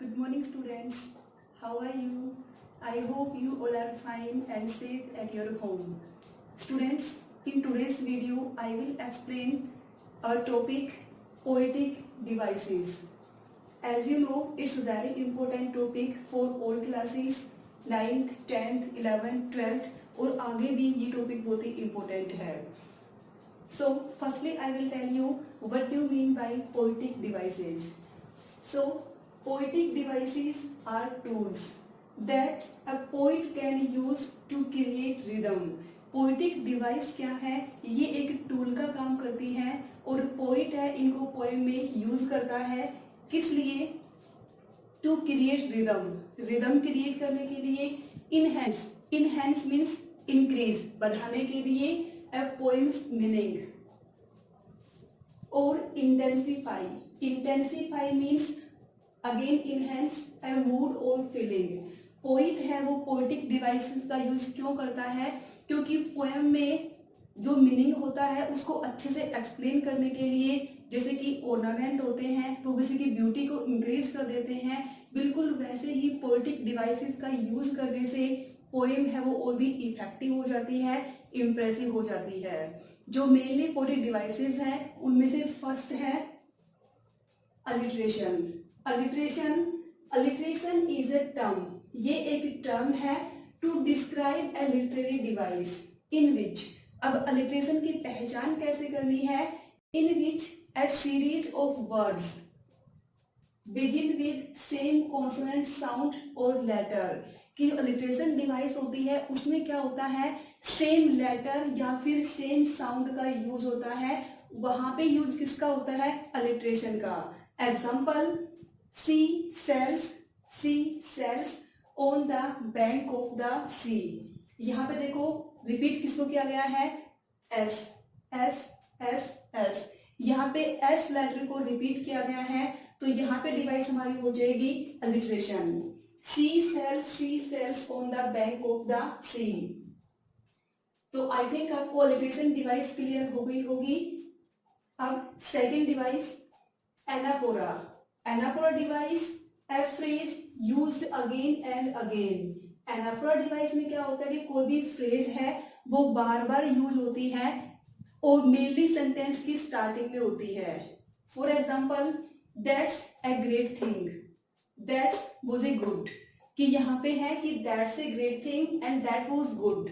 Good morning, students. How are you? I hope you all are fine and safe at your home. Students, in today's video, I will explain our topic poetic devices. As you know, it's a very important topic for all classes 9th, 10th, 11th, 12th और आगे भी ये topic बहुत ही important है. So, firstly, I will tell you what do you mean by poetic devices. So, poetic devices are tools that a poet can use to create rhythm. Poetic device क्या है? ये एक टूल का काम करती है और पोइट है इनको पोएम में यूज करता है. किस लिए? To create rhythm. Rhythm create करने के लिए. इनहेंस. इनहेंस मीन्स इंक्रीज, बढ़ाने के लिए. A poem's meaning. और intensify. Intensify means again enhance a mood or feeling. Poet है वो पोएटिक डिवाइसेस का यूज क्यों करता है? क्योंकि पोएम में जो मीनिंग होता है उसको अच्छे से एक्सप्लेन करने के लिए, जैसे कि ऑर्नामेंट होते हैं तो किसी की ब्यूटी को इंक्रीज कर देते हैं, बिल्कुल वैसे ही पोएटिक डिवाइसेस का यूज करने से पोएम है वो और भी इफेक्टिव हो जाती है, इम्प्रेसिव हो जाती है. जो मेनली पोएटिक डिवाइसेस हैं उनमें से फर्स्ट है alliteration. Alliteration is a term. ये एक टर्म है to describe a literary device in which. अब अलिट्रेशन की पहचान कैसे करनी है? In which a series of words begin with same consonant sound or letter. कि जो अलिट्रेशन डिवाइस होती है उसमें क्या होता है? सेम लेटर या फिर सेम साउंड का यूज होता है. वहां पे यूज किसका होता है? अलिट्रेशन का. Example, sea shells on the bank of the sea. यहाँ पे देखो रिपीट किसको किया गया है? S S S S. यहाँ पे एस लेटर को रिपीट किया गया है तो यहाँ पे डिवाइस हमारी हो जाएगी alliteration. Sea shells on the bank of the sea. तो आई थिंक आपको अलिट्रेशन डिवाइस क्लियर हो गई होगी. अब second device anaphora. Anaphora device a phrase used again and again. Anaphora device में क्या होता है कि कोई भी फ्रेज है वो बार बार यूज होती है और मेनली सेंटेंस की स्टार्टिंग में होती है. For example, that's a great thing, that's was a good. कि यहाँ पे है कि that's a great thing and that was good.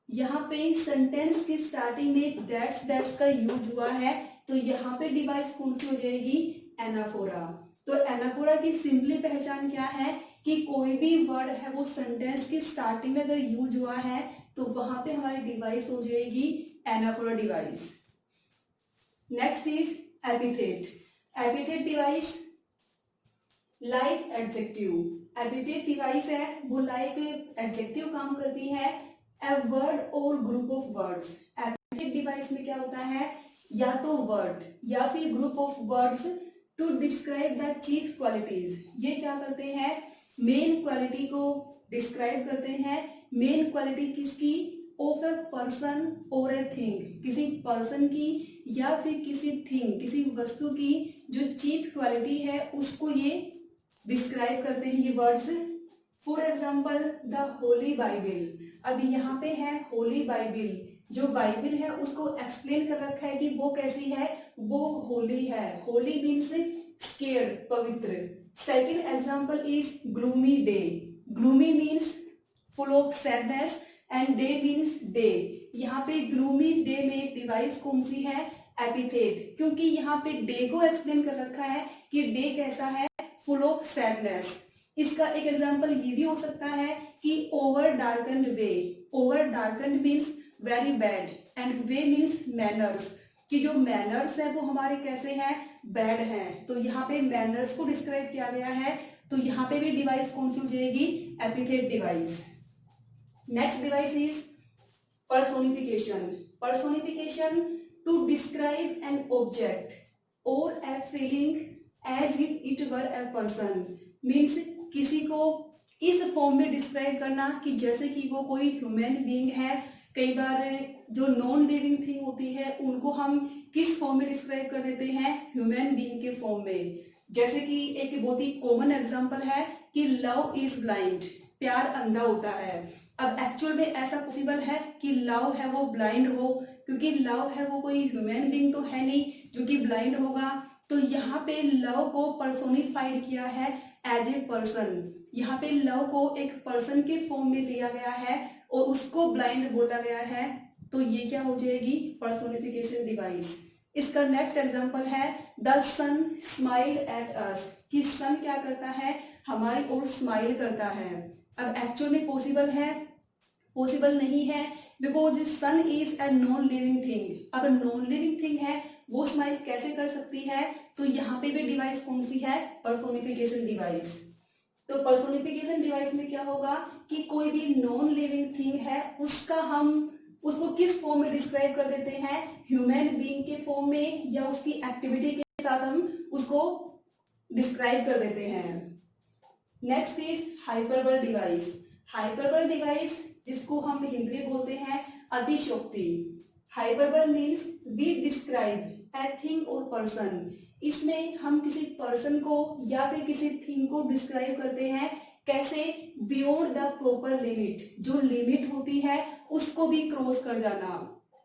यहाँ पे सेंटेंस की स्टार्टिंग में दैट्स का यूज हुआ है तो यहाँ पे डिवाइस कौन सी हो जाएगी? एनाफोरा. तो एनाफोरा की सिंपली पहचान क्या है कि कोई भी वर्ड है वो सेंटेंस की स्टार्टिंग में अगर यूज हुआ है तो वहां पे हमारी डिवाइस हो जाएगी anaphora device. Next is epithet. Epithet device like adjective. Epithet device है वो लाइक एडजेक्टिव काम करती है. ए वर्ड और group of words. Epithet device में क्या होता है? या तो वर्ड या फिर group of words to describe the chief qualities. ये क्या करते हैं? मेन क्वालिटी को डिस्क्राइब करते हैं. मेन क्वालिटी किसकी? ऑफ ए पर्सन और ए थिंग. किसी पर्सन की या फिर किसी थिंग, किसी वस्तु की जो चीफ क्वालिटी है उसको ये डिस्क्राइब करते हैं ये words. For example, the Holi Bible. अभी यहाँ पे है होली बाइबिल. जो बाइबिल है उसको एक्सप्लेन कर रखा है कि वो कैसी है? वो होली है. होली मीन्स स्केर्ड, पवित्र. Second example is gloomy day. Gloomy means full of sadness and day means day. यहाँ पे ग्लूमी डे में डिवाइस कौन सी है? एपिथेट. क्योंकि यहाँ पे डे को एक्सप्लेन कर रखा है कि डे कैसा है? Full of sadness. इसका एक एग्जाम्पल ये भी हो सकता है कि over darkened way. Over darkened means very bad and way means manners. कि जो मैनर्स है वो हमारे कैसे हैं? बैड हैं. तो यहाँ पे मैनर्स को डिस्क्राइब किया गया है तो यहाँ पे भी डिवाइस कौन सी हो जाएगी? Epithet device. Next device is personification. Personification to describe an object or a feeling as if it were a person. Means किसी को इस फॉर्म में डिस्क्राइब करना कि जैसे कि वो कोई ह्यूमन बीइंग है. कई बार जो नॉन लिविंग थिंग होती है उनको हम किस फॉर्म में डिस्क्राइब कर देते हैं? ह्यूमन बीइंग के फॉर्म में. जैसे कि एक बहुत ही कॉमन एग्जांपल है कि लव इज ब्लाइंड, प्यार अंधा होता है। अब एक्चुअल में ऐसा पॉसिबल है कि लव है वो ब्लाइंड हो, क्योंकि लव है वो कोई ह्यूमन बीइंग तो है नहीं जो कि ब्लाइंड होगा। तो यहाँ पे लव को पर्सोनिफाइड किया है एज ए पर्सन। यहाँ पे लव को एक पर्सन के फॉर्म में लिया गया है और उसको ब्लाइंड बोला गया है। तो ये क्या हो जाएगी, पर्सोनिफिकेशन डिवाइस। इसका नेक्स्ट एग्जांपल है the sun smile at us, कि सन क्या करता है, हमारी ओर स्माइल करता है। अब एक्चुअल में पॉसिबल है, पॉसिबल नहीं है, because sun is a non living thing. अब नॉन लिविंग थिंग है वो स्माइल कैसे कर सकती है, तो यहाँ पे भी डिवाइस कौन सी है, पर्सोनिफिकेशन डिवाइस। तो पर्सोनिफिकेशन डिवाइस में क्या होगा कि कोई भी नॉन लिविंग थिंग है उसका हम उसको किस फॉर्म में डिस्क्राइब कर देते हैं, ह्यूमन बीइंग के फॉर्म में, या उसकी एक्टिविटी के साथ हम उसको डिस्क्राइब कर देते हैं। Next is hyperbole device. Hyperbole device जिसको हम हिंदी में बोलते हैं अतिशयोक्ति। Hyperbole means we describe a thing or person. इसमें हम किसी पर्सन को या फिर किसी थिंग को डिस्क्राइब करते हैं कैसे, बियॉन्ड द प्रॉपर लिमिट, जो लिमिट होती है उसको भी क्रॉस कर जाना।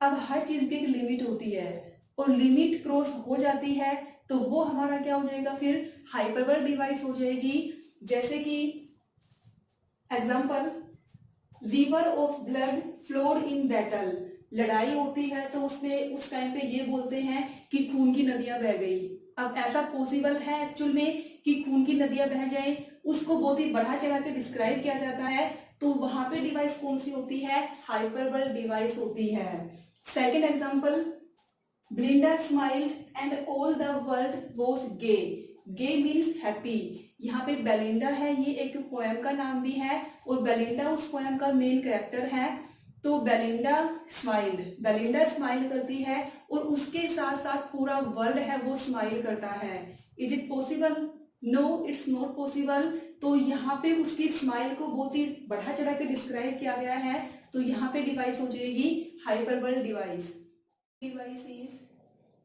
अब हर चीज की एक लिमिट होती है और लिमिट क्रॉस हो जाती है तो वो हमारा क्या हो जाएगा, फिर हाइपरबल डिवाइस हो जाएगी। जैसे कि example, river of blood flowed in battle, लड़ाई होती है तो उसमें उस टाइम पे ये बोलते हैं कि खून की नदियां बह गई। अब ऐसा पॉसिबल है एक्चुअल में कि खून की नदियां बह जाए, उसको बहुत ही बढ़ा चढ़ा के डिस्क्राइब किया जाता है, तो वहां पे डिवाइस कौन सी होती है, हाइपरबल डिवाइस होती है। Second example, Belinda smiled and all the world was gay. Gay means happy. यहाँ पे बेलिंडा है, ये एक पोएम का नाम भी है और बेलिंडा उस पोएम का मेन कैरेक्टर है। तो बेलिंडा स्माइल्ड, बेलिंडा स्माइल करती है और उसके साथ साथ पूरा वर्ल्ड है वो स्माइल करता है। Is it possible, no it's not possible. तो यहाँ पे उसकी स्माइल को बहुत ही बढ़ा चढ़ा के डिस्क्राइब किया गया है, तो यहाँ पे डिवाइस हो जाएगी hyperbole device. Device is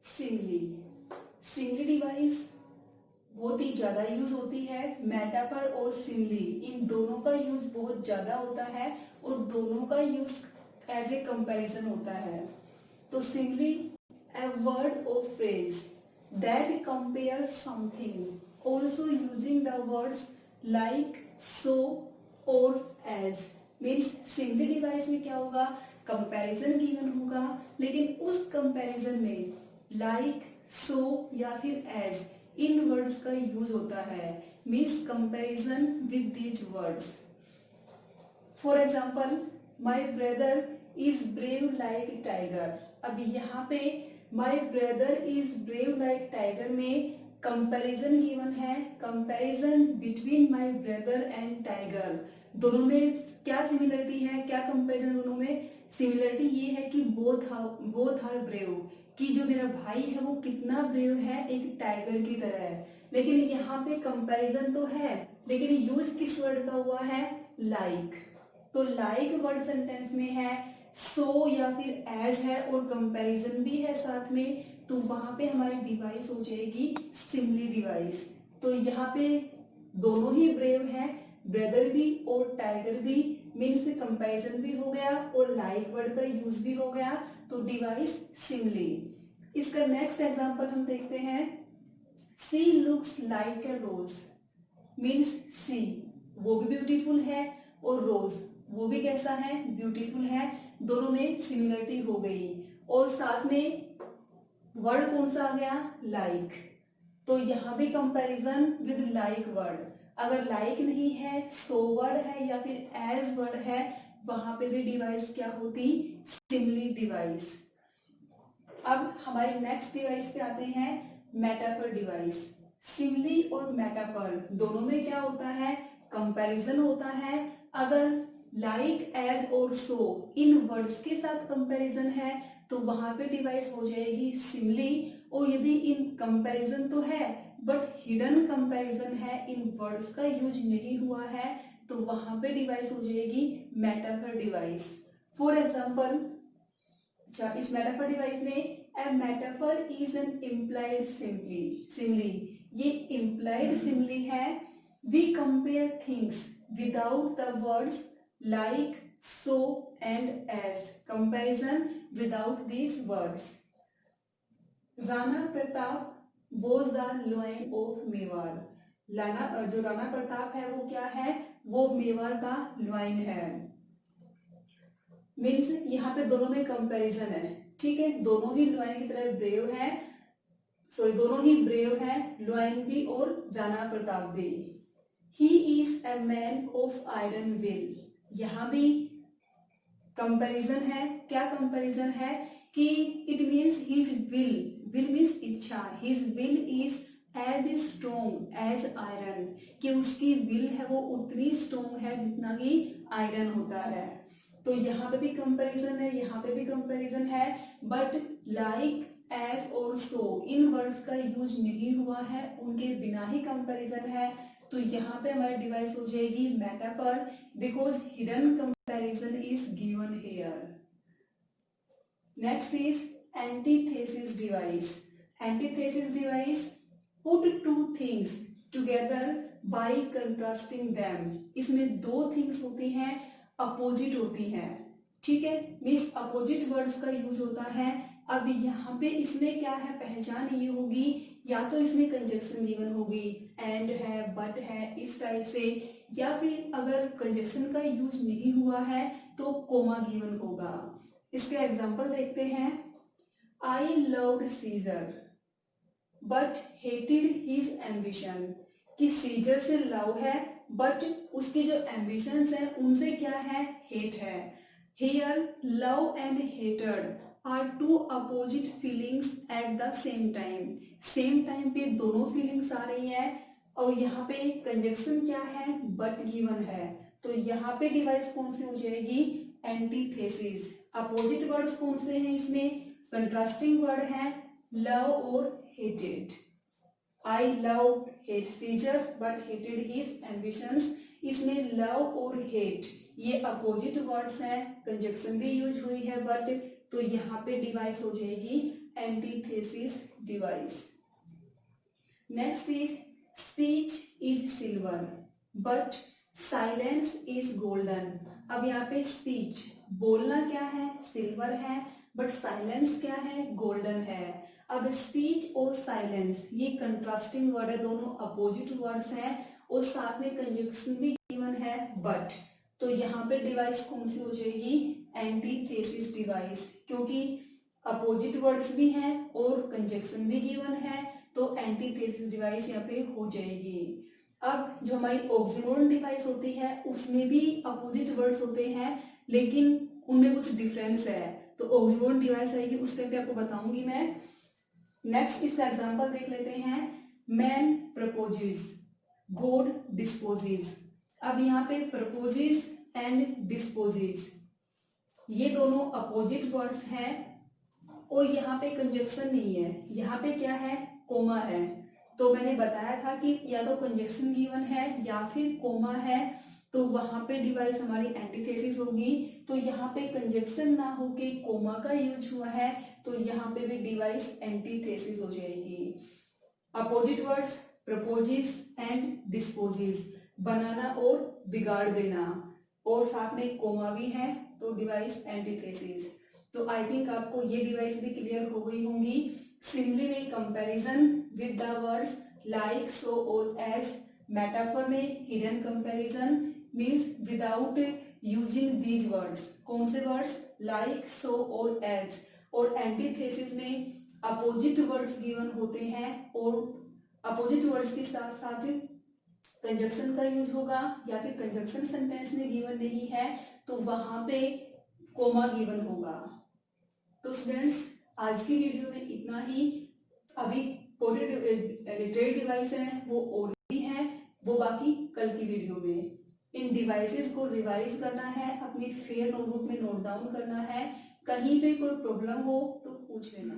simile. Simile device बहुत ही ज्यादा यूज होती है, मेटाफर और सिमली इन दोनों का यूज बहुत ज्यादा होता है और दोनों का यूज एज ए कंपैरिजन होता है। तो simile a word or phrase that compare something also using the words like, so और एज। मीन्स सिमली डिवाइस में क्या होगा, कंपैरिजन गिवन होगा, लेकिन उस कंपैरिजन में लाइक, सो या फिर एज इन वर्ड्स का यूज होता है। Means comparison with these words. For example, my brother is brave like tiger. अब यहाँ पे my brother is brave like tiger में कंपैरिजन गिवन है, comparison between my brother and tiger. दोनों में क्या सिमिलरिटी है, क्या कंपैरिजन दोनों में, सिमिलरिटी ये है कि बोथ आर ब्रेव, कि जो मेरा भाई है वो कितना ब्रेव है, एक टाइगर की तरह है। लेकिन यहाँ पे कंपैरिजन तो है, लेकिन यूज किस वर्ड का हुआ है, लाइक। तो लाइक वर्ड सेंटेंस में है, सो या फिर एज है और कंपैरिजन भी है साथ में, तो वहां पे हमारी डिवाइस हो जाएगी सिमली डिवाइस। तो यहाँ पे दोनों ही ब्रेव हैं, ब्रदर भी और टाइगर भी, मीन्स कंपैरिजन भी हो गया और लाइक वर्ड का यूज भी हो गया, तो डिवाइस सिमली। इसका नेक्स्ट एग्जांपल हम देखते हैं, she looks like a rose. Means she वो भी ब्यूटीफुल है और रोज वो भी कैसा है, ब्यूटीफुल है। दोनों में सिमिलरिटी हो गई और साथ में वर्ड कौन सा आ गया, लाइक। तो यहाँ भी कंपैरिजन विद लाइक वर्ड। अगर लाइक नहीं है, सो वर्ड है या फिर एज वर्ड है, वहां पे भी डिवाइस क्या होती, सिमली डिवाइस। अब हमारे नेक्स्ट डिवाइस पे आते हैं, मेटाफर डिवाइस। सिमली और मेटाफर दोनों में क्या होता है, कंपैरिजन होता है। अगर लाइक, एज और सो इन वर्ड्स के साथ कंपैरिजन है तो वहां पे डिवाइस हो जाएगी सिमली। और यदि इन कंपैरिजन तो है बट हिडन कंपैरिजन है, इन वर्ड्स का यूज नहीं हुआ है, तो वहां पे डिवाइस हो जाएगी मेटाफर डिवाइस। फॉर एग्जाम्पल, अच्छा इस मेटाफर डिवाइस में a metaphor is an implied simile. ये इम्प्लाइड सिमिली है we compare things without the words like, so and as, comparison without these words. Rana Pratap was the lion of Mewar. जो राणा प्रताप है वो क्या है, वो मेवाड़ का लॉयन है। मीन्स यहाँ पे दोनों में कंपैरिजन है, ठीक है, दोनों ही लॉयन की तरह ब्रेव है, सॉरी दोनों ही ब्रेव है, लॉयन भी और राणा प्रताप भी। He is a man of iron will, यहाँ भी कंपैरिजन है। क्या कंपैरिजन है कि it means his will, will means इच्छा, his will is as strong as iron, कि उसकी विल है वो उतनी स्ट्रोंग है जितना कि आयरन होता है। तो यहाँ पे भी कंपैरिजन है, यहाँ पे भी कंपैरिजन है, बट लाइक, एज और सो इन वर्ड्स का यूज नहीं हुआ है, उनके बिना ही कंपैरिजन है। तो यहाँ पे हमारी डिवाइस हो जाएगी metaphor, because hidden comparison is given here. Next is antithesis device. Antithesis device put two things together by contrasting them. इसमें दो थिंग्स होती हैं, अपोजिट होती हैं, ठीक है, मीन्स अपोजिट वर्ड्स का यूज होता है। अब यहाँ पे इसमें क्या है, पहचान ये होगी, या तो इसमें कंजक्शन गिवन होगी, एंड है, बट है, इस टाइप से, या फिर अगर कंजक्शन का यूज नहीं हुआ है तो कोमा गिवन होगा। इसके एग्जांपल देखते हैं। I loved Caesar but hated his ambition, कि सीजर से लव है बट उसकी जो एम्बिशंस हैं उनसे क्या है, हेट है। Here love and hated are two opposite feelings at the same time, same time पे दोनों फीलिंग्स आ रही हैं। और यहाँ पे कंजक्शन क्या है, बट गिवन है, तो यहाँ पे डिवाइस कौन सी हो जाएगी, एंटीथेसिस। अपोजिट वर्ड्स कौन से हैं इसमें, कंट्रास्टिंग वर्ड है, लव और hated. I love hate Caesar but hated his ambitions. इसमें love और hate ये अपोजिट वर्ड्स हैं, कंजक्शन भी यूज हुई है बट, तो यहाँ पे डिवाइस हो जाएगी antithesis device. Next is speech is silver but silence is golden. अब यहाँ पे स्पीच बोलना क्या है, सिल्वर है, बट साइलेंस क्या है, गोल्डन है। अब स्पीच और साइलेंस ये कंट्रास्टिंग वर्ड है, दोनों अपोजिट वर्ड्स हैं, और साथ में कंजक्शन भी गिवन है बट, तो यहाँ पे डिवाइस कौन सी हो जाएगी, एंटीथेसिस डिवाइस, क्योंकि अपोजिट वर्ड्स भी हैं और कंजक्शन भी गिवन है, तो एंटीथेसिस डिवाइस यहाँ पे हो जाएगी। अब जो हमारी ऑक्सिमोरन डिवाइस होती है उसमें भी अपोजिट वर्ड्स होते हैं, लेकिन उनमें कुछ डिफरेंस है, तो ऑक्सिमोरन डिवाइस आएगी उस टाइम पे आपको बताऊंगी मैं। नेक्स्ट इसका एग्जांपल देख लेते हैं। Man proposes, God disposes. अब यहाँ पे प्रपोजेस एंड डिस्पोजेस ये दोनों अपोजिट वर्ड्स हैं, और यहाँ पे कंजक्शन नहीं है, यहाँ पे क्या है, कोमा है। तो मैंने बताया था कि या तो कंजक्शन गिवन है या फिर कोमा है, तो वहां पे डिवाइस हमारी एंटीथेसिस होगी। तो यहाँ पे कंजक्शन ना होके कोमा का यूज हुआ है, तो यहाँ पे भी डिवाइस एंटीथेसिस हो जाएगी। अपोजिट वर्ड्स प्रपोजिस एंड डिस्पोजिस, बनाना और बिगाड़ देना, और साथ में कोमा भी है, तो डिवाइस एंटीथेसिस। तो आई थिंक आपको ये डिवाइस भी क्लियर हो गई होंगी। सिमिली में comparison with the words like, so और एज। मेटाफर में hidden comparison means without using these words, कौन से वर्ड्स, लाइक, सो और एज। और एंटीथेसिस में अपोजिट वर्ड्स गिवन होते हैं, और अपोजिट वर्ड्स के साथ साथ कंजक्शन का यूज होगा, या फिर कंजक्शन सेंटेंस में गिवन नहीं है तो वहां पे कोमा गिवन होगा। तो स्टूडेंट्स आज की वीडियो में इतना ही। अभी लिटरेट डिवाइस है वो और भी है, वो बाकी कल की वीडियो में। इन डिवाइसेस को रिवाइज करना है, अपनी फेयर नोटबुक में नोट डाउन करना है, कहीं पे कोई प्रॉब्लम हो तो पूछ लेना।